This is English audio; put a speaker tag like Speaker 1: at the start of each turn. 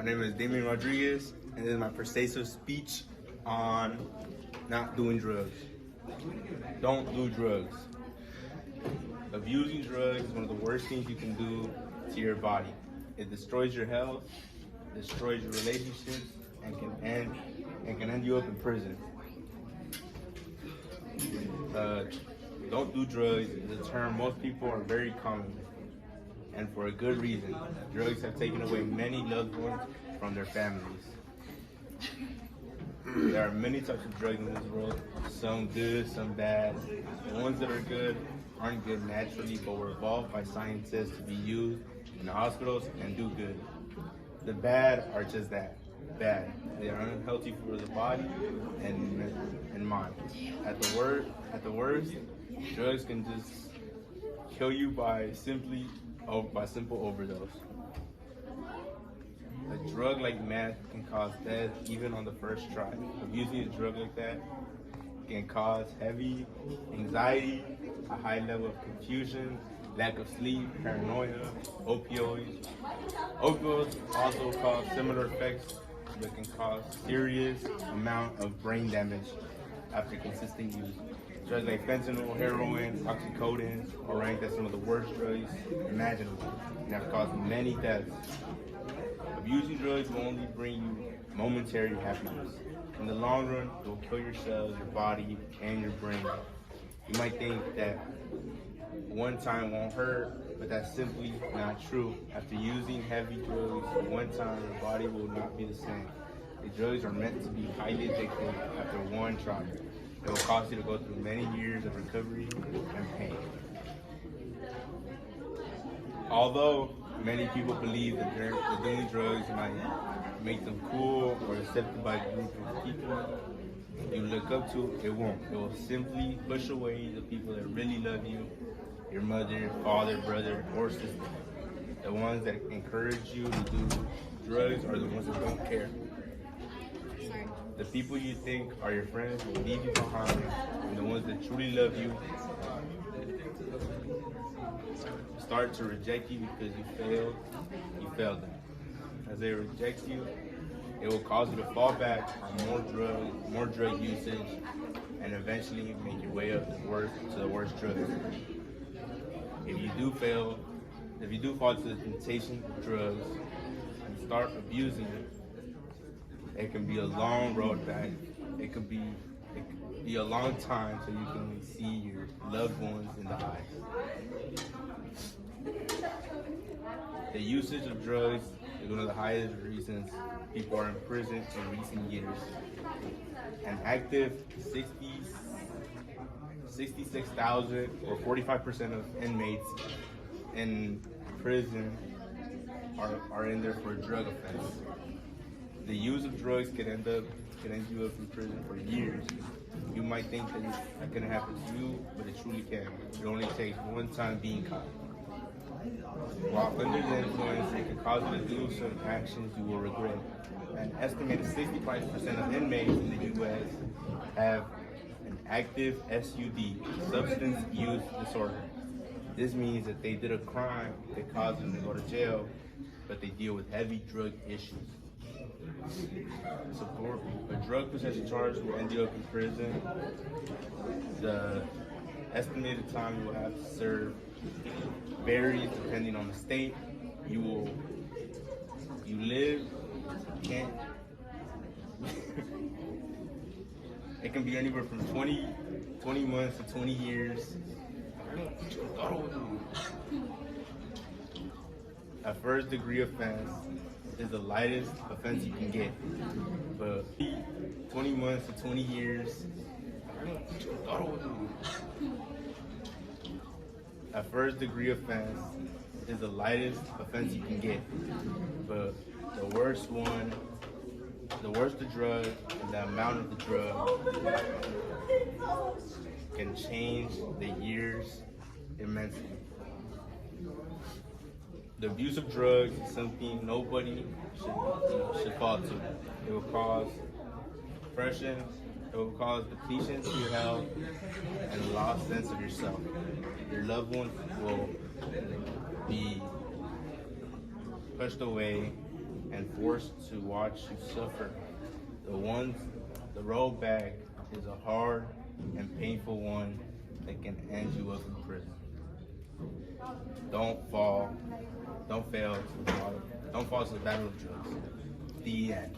Speaker 1: My name is Damian Rodriguez, and this is my persuasive speech on not doing drugs. Don't do drugs. Abusing drugs is one of the worst things you can do to your body. It destroys your health, destroys your relationships, and can end you up in prison. Don't do drugs is a term most people are very common with, and for a good reason. Drugs have taken away many loved ones from their families. There are many types of drugs in this world, some good, some bad. The ones that are good aren't good naturally, but were evolved by scientists to be used in the hospitals and do good. The bad are just that, bad. They are unhealthy for the body and mind. At the worst, drugs can just kill you by simple overdose. A drug like meth can cause death even on the first try. Abusing a drug like that can cause heavy anxiety, a high level of confusion, lack of sleep, paranoia, opioids. Opioids also cause similar effects but can cause serious amount of brain damage after consistent use. Drugs like fentanyl, heroin, oxycodone are ranked as some of the worst drugs imaginable and have caused many deaths. Abusing drugs will only bring you momentary happiness. In the long run, it will kill your cells, your body, and your brain. You might think that one time won't hurt, but that's simply not true. After using heavy drugs one time, your body will not be the same. The drugs are meant to be highly addictive after one try. It will cause you to go through many years of recovery and pain. Although many people believe that doing drugs might make them cool or accepted by a group of people you look up to, it won't. It will simply push away the people that really love you, your mother, father, brother, or sister. The ones that encourage you to do drugs are the ones that don't care. The people you think are your friends will leave you behind, and the ones that truly love you start to reject you because you failed them. As they reject you, it will cause you to fall back on more drug usage, and eventually make your way up to the worst drugs. If you do fall to the temptation of drugs and start abusing it can be a long road back. It could be a long time so you can see your loved ones in the eyes. The usage of drugs is one of the highest reasons people are in prison in recent years. An active 66,000 or 45% of inmates in prison are in there for a drug offense. The use of drugs can end you up in prison for years. You might think that couldn't happen to you, but it truly can. It only takes one time being caught. While under the influence, it can cause you to do some actions you will regret. An estimated 65% of inmates in the U.S. have an active SUD, substance use disorder. This means that they did a crime that caused them to go to jail, but they deal with heavy drug issues. A drug possession charge will end you up in prison. The estimated time you will have to serve varies depending on the state. You live, can't. It can be anywhere from 20 months to 20 years. A first degree offense is the lightest offense you can get, but 20 months to 20 years. A first degree offense is the lightest offense you can get, but the worse the drug and the amount of the drug can change the years immensely. The abuse of drugs is something nobody should fall to. It will cause depression, it will cause depletion to your health, and a lost sense of yourself. Your loved ones will be pushed away and forced to watch you suffer. The road back is a hard and painful one that can end you up in prison. Don't fall. Don't fail. Don't fall to the battle of drugs. The end.